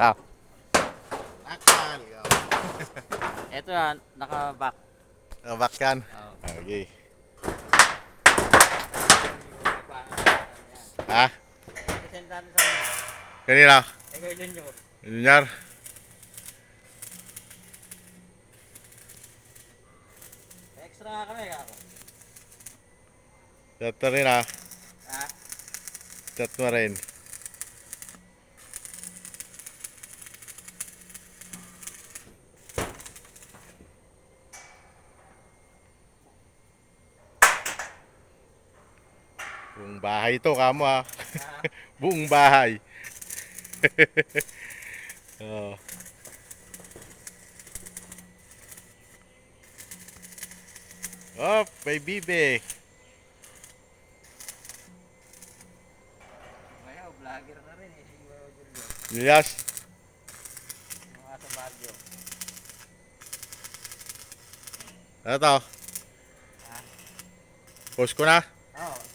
Ah, Akal. eto na, naka-back. Back yan. Oh. Okay. Ha? Present natin sa kanya. Kanina? Kay Junior. Junior? Extra nga kami ako. Chat mo rin ha. Ha? Chat mo rin. Buong bahay ito, kamo ha. Buong bahay. Oh. Oh, may bibe. Kaya, vlogger na rin eh. Si Junior. Yes. Mga sa Baguio. Ano to? Ha? Post ko na. Oo.